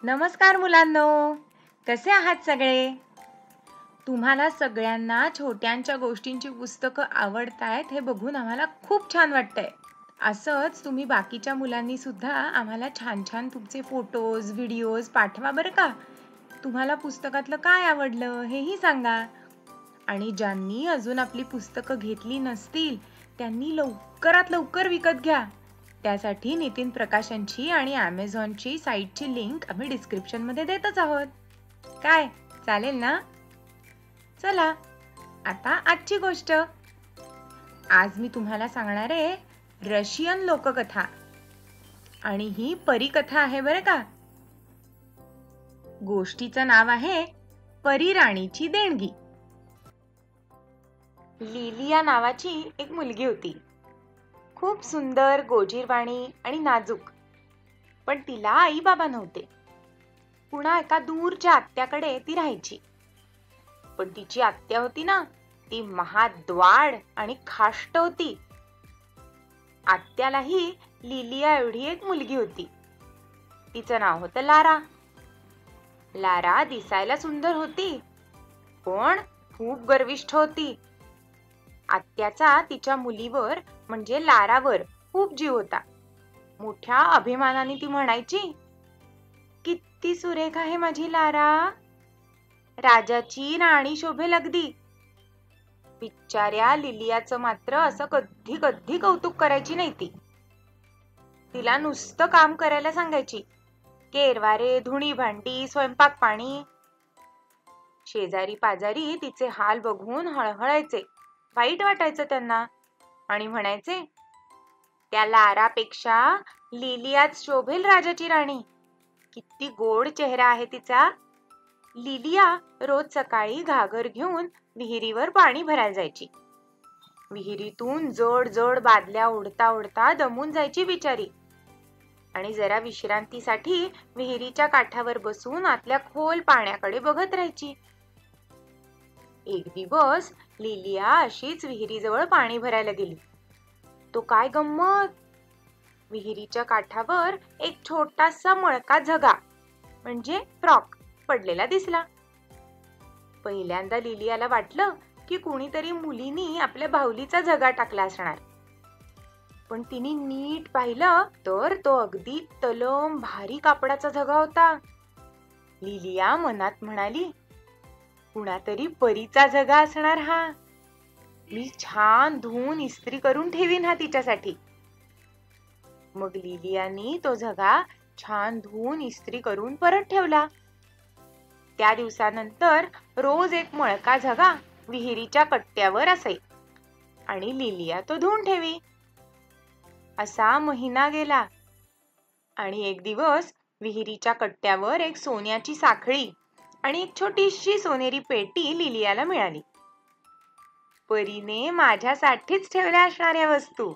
नमस्कार मुलांनो, कसे आहात सगळे? तुम्हाला सगळ्यांना छोट्यांच्या गोष्टींची पुस्तकं आवडतायत हे बघून आम्हाला खूप छान वाटतंय. असंच तुम्ही बाकीच्या मुलांनी सुद्धा आम्हाला छान छान तुमचे फोटोज, व्हिडिओज पाठवा बरं का. तुम्हाला पुस्तकातलं काय आवडलं हेही सांगा. आणि ज्यांनी अजून आपली पुस्तकं घेतली नसतील, त्यांनी लवकरात लवकर विकत घ्या. त्यासाठी नितीन प्रकाशनची आणि Amazonची साईटची लिंक आम्ही डिस्क्रिप्शनमध्ये देतच आहोत. काय चालेल ना? चला आता आजची गोष्ट. आज मी तुम्हाला सांगणार आहे रशियन लोककथा आणि ही परीकथा आहे बरं का. गोष्टीचं नाव आहे परी राणीची देणगी. लिलिया नावाची एक मुलगी होती. खूप सुंदर, गोजीरवाणी आणि नाजूक. पण तिला आई बाबा नव्हते. पुन्हा एका दूरच्या आत्याकडे ती राहायची. पण तिची आत्या होती ना, ती महाद्वाड आणि खाष्ट होती. आत्यालाही लिलिया एवढी एक मुलगी होती. तिचं नाव होतं लारा. लारा दिसायला सुंदर होती, पण खूप गर्विष्ठ होती. आत्याचा तिच्या मुलीवर म्हणजे लारावर खूप जीव होता. मोठ्या अभिमानाने ती म्हणायची, किती सुरेख आहे माझी लारा, राजाची राणी शोभेल अगदी. बिचाऱ्या लिलियाचं मात्र असं कधी कधी कौतुक करायची नाही ती. तिला नुसतं काम करायला सांगायची. केरवारे, धुणी भांडी, स्वयंपाक पाणी. शेजारी पाजारी तिचे हाल बघून हळहळायचे. वाईट वाटायचं त्यांना आणि म्हणायचे, त्या लारापेक्षा लिलियाच शोभेल राजाची राणी. किती गोड चेहरा आहे तिचा. लिलिया रोज सकाळी घागर घेऊन विहिरीवर पाणी भरायला जायची. विहिरीतून जड जड बादल्या ओढता ओढता दमून जायची बिचारी आणि जरा विश्रांतीसाठी विहिरीच्या काठावर बसून आतल्या खोल पाण्याकडे बघत राहायची. एक दिवस लिलिया अशीच विहिरीजवळ पाणी भरायला गेली. तो काय गंमत, विहिरीच्या काठावर एक छोटासा मळका झगा म्हणजे फ्रॉक पडलेला दिसला. पहिल्यांदा लिलियाला वाटलं की कुणीतरी मुलीनी आपल्या बाहुलीचा झगा टाकला असणार. पण तिने नीट पाहिलं तर तो अगदी तलम भारी कापडाचा झगा होता. लिलिया मनात म्हणाली, कुणातरी परीचा झगा असणार हा. मी छान धुवून इस्त्री करून ठेवीन हा तिच्यासाठी. मग लिलियानी तो झगा छान धुवून इस्त्री करून परत ठेवला. त्या दिवसानंतर रोज एक मळका झगा विहिरीच्या कट्ट्यावर असे आणि लिलिया तो धुवून ठेवी. असा महिना गेला आणि एक दिवस विहिरीच्या कट्ट्यावर एक सोन्याची साखळी आणि एक छोटीशी सोनेरी पेटी लिलियाला मिळाली. परीने माझ्यासाठीच ठेवल्या असणाऱ्या वस्तू,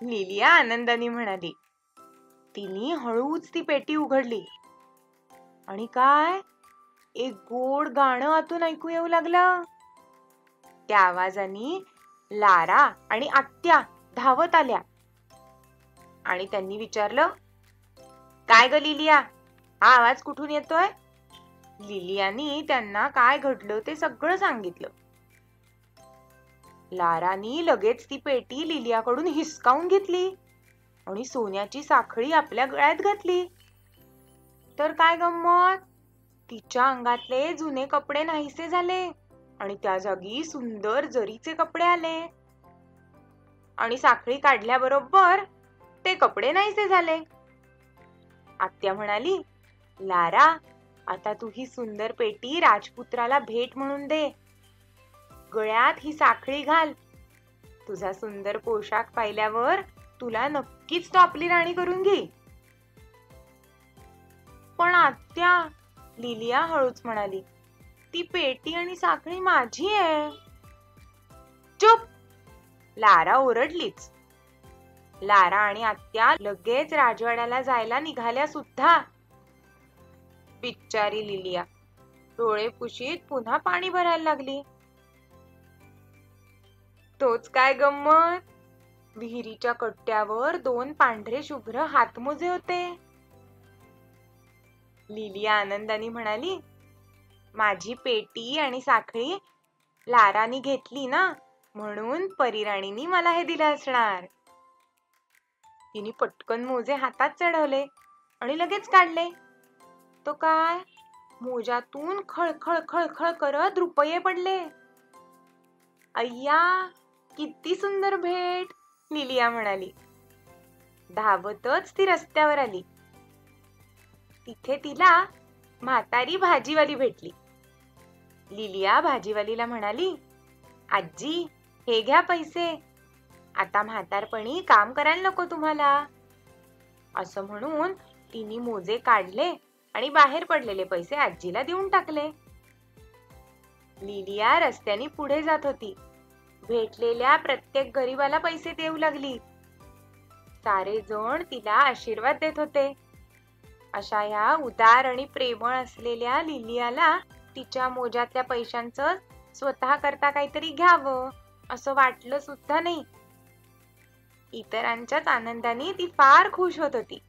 लिलिया आनंदाने म्हणाली. तिने हळूच ती पेटी उघडली आणि काय, एक गोड गाणं आतून ऐकू येऊ लागलं. त्या आवाजाने लारा आणि आत्या धावत आल्या आणि त्यांनी विचारलं, काय ग लिलिया, हा आवाज कुठून येतोय? लिलियानी त्यांना काय घडलं ते सगळं सांगितलं. लारानी लगेच ती पेटी लिलियाकडून हिसकावून घेतली आणि सोन्याची साखळी आपल्या गळ्यात घातली. तर काय गंमत, तिच्या अंगातले जुने कपडे नाहीसे झाले आणि त्या जागी सुंदर जरीचे कपडे आले. आणि साखळी काढल्याबरोबर ते कपडे नाहीसे झाले. आत्या म्हणाली, लारा, आता तू ही सुंदर पेटी राजपुत्राला भेट म्हणून दे. गळ्यात ही साखळी घाल. तुझा सुंदर पोशाख पाहिल्यावर तुला नक्कीच तो आपली राणी करून घे. पण आत्या, लिलिया हळूच म्हणाली, ती पेटी आणि साखळी माझी आहे. चुप, लारा ओरडलीच. लारा आणि आत्या लगेच राजवाड्याला जायला निघाल्या सुद्धा. बिचारी लिलिया डोळे पुशीत पुन्हा पाणी भरायला लागली. तोच काय गंमत, विहिरीच्या कट्ट्यावर दोन पांढरे शुभ्र हातमोजे होते. लिलिया आनंदाने म्हणाली, माझी पेटी आणि साखळी लारानी घेतली ना, म्हणून परीराणीनी मला हे दिलं असणार. तिने पटकन मोजे हातात चढवले आणि लगेच काढले. तो काय, मोजातून खळखळ खळखळ करत रुपये पडले. अय्या, किती सुंदर भेट, लिलिया म्हणाली. धावतच ती रस्त्यावर आली. तिथे तिला म्हातारी भाजीवाली भेटली. लिलिया भाजीवालीला म्हणाली, आजी, हे घ्या पैसे. आता म्हातारपणी काम करायला नको तुम्हाला. असं म्हणून तिने मोजे काढले आणि बाहेर पडलेले पैसे आजीला देऊन टाकले. लिलिया रस्त्याने पुढे जात होती. भेटलेल्या प्रत्येक गरीबाला पैसे देऊ लागली. सारे जण तिला आशीर्वाद देत होते. अशा ह्या उदार आणि प्रेमळ असलेल्या लिलियाला तिच्या मोजातल्या पैशांचं स्वतः करता काहीतरी घ्यावं असं वाटलं सुद्धा नाही. इतरांच्याच आनंदाने ती फार खुश होत होती.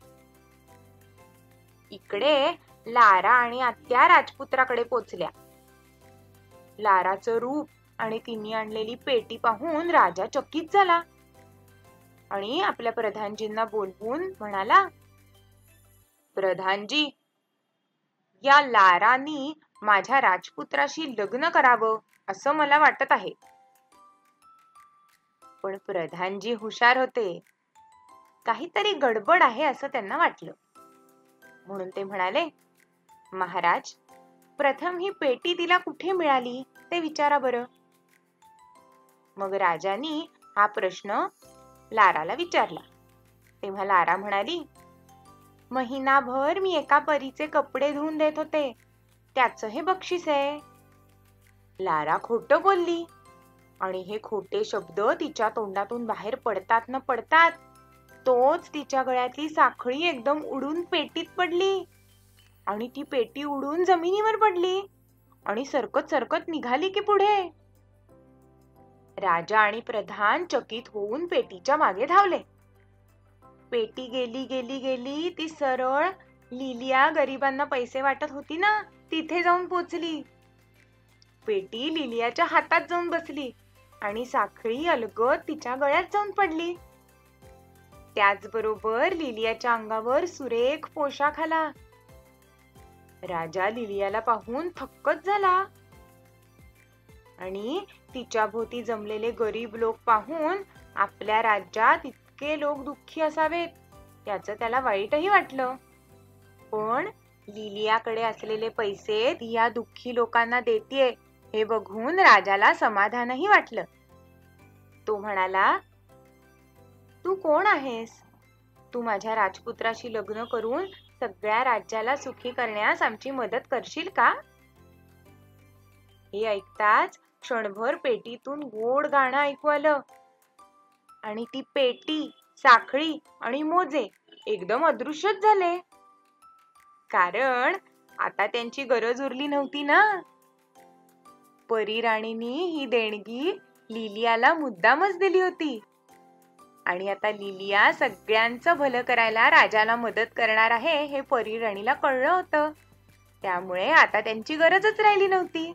इकडे लारा आणि आत्या राजपुत्राकडे पोचल्या. लाराचं रूप आणि तिने आणलेली पेटी पाहून राजा चकित झाला आणि आपल्या प्रधानजींना बोलवून म्हणाला, प्रधानजी, या लारानी माझ्या राजपुत्राशी लग्न करावं असं मला वाटत आहे. पण प्रधानजी हुशार होते. काहीतरी गडबड आहे असं त्यांना वाटलं. म्हणून ते म्हणाले, महाराज, प्रथम ही पेटी तिला कुठे मिळाली ते विचारा बरं. मग राजानी हा प्रश्न लाराला विचारला. तेव्हा लारा म्हणाली, महिनाभर मी एका परीचे कपडे धुवून देत होते, त्याचं हे बक्षीस आहे. लारा खोटं बोलली आणि हे खोटे शब्द तिच्या तोंडातून बाहेर पडतात न पडतात तोच तिच्या गळ्यातली साखळी एकदम उडून पेटीत पडली आणि ती पेटी उडून जमिनीवर पडली आणि सरकत सरकत निघाली की पुढे. राजा आणि प्रधान चकित होऊन पेटीच्या मागे धावले. पेटी गेली गेली गेली ती सरळ लिलिया गरिबांना पैसे वाटत होती ना, तिथे जाऊन पोचली. पेटी लिलियाच्या हातात जाऊन बसली आणि साखळी अलगद तिच्या गळ्यात जाऊन पडली. त्याचबरोबर लिलियाच्या अंगावर सुरेख पोशाख आला. राजा लिलियाला पाहून थक्कच झाला आणि तिच्या भोवती जमलेले गरीब लोक पाहून आपल्या राज्यात इतके लोक दुःखी असावेत याचं त्याला वाईटही वाटलं. पण लिलियाकडे असलेले पैसे ती या दुःखी लोकांना देतीये हे बघून राजाला समाधानही वाटलं. तो म्हणाला, तू कोण आहेस? तू माझ्या राजपुत्राशी लग्न करून सगळ्या राज्याला सुखी करण्यास आमची मदत करशील का? हे ऐकताच क्षणभर पेटीतून गोड गाणं ऐकू आलं आणि ती पेटी, साखळी आणि मोजे एकदम अदृश्यच झाले. कारण आता त्यांची गरज उरली नव्हती ना. परीराणीनी ही देणगी लिलियाला मुद्दामच दिली होती आणि आता लिलिया सगळ्यांचं भलं करायला राजाला मदत करणार आहे हे परीराणीला कळलं होतं. त्यामुळे आता त्यांची गरजच राहिली नव्हती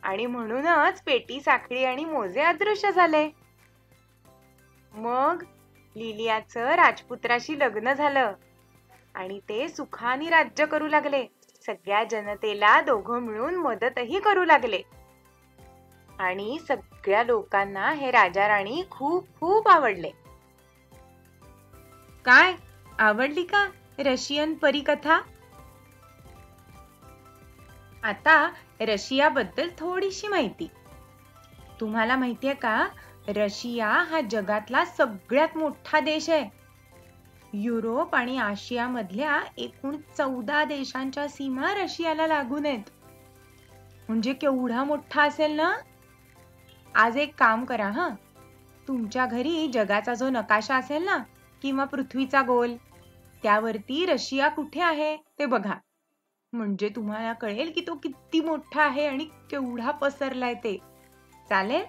आणि म्हणूनच पेटी, साखळी आणि मोजे अदृश्य झाले. मग लिलियाचं राजपुत्राशी लग्न झालं आणि ते सुखाने राज्य करू लागले. सगळ्या जनतेला दोघं मिळून मदतही करू लागले आणि सगळ्या लोकांना हे राजा राणी खूप खूप आवडले. काय, आवडली का रशियन परीकथा? आता रशियाबद्दल थोडीशी माहिती. तुम्हाला माहितीये का, रशिया हा जगातला सगळ्यात मोठा देश आहे. युरोप आणि आशिया मधल्या एकूण 14 देशांच्या सीमा रशियाला लागून आहेत. म्हणजे केवढा मोठा असेल ना. आज एक काम करा हा, तुमच्या घरी जगाचा जो नकाशा असेल ना किंवा पृथ्वीचा गोल, त्यावरती रशिया कुठे आहे ते बघा. म्हणजे तुम्हाला कळेल की तो किती मोठा आहे आणि केवढा पसरलाय ते. चालेल?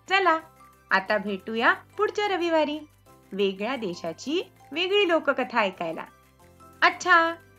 चला आता भेटूया पुढच्या रविवारी वेगळ्या देशाची वेगळी लोककथा ऐकायला. अच्छा. अच्छा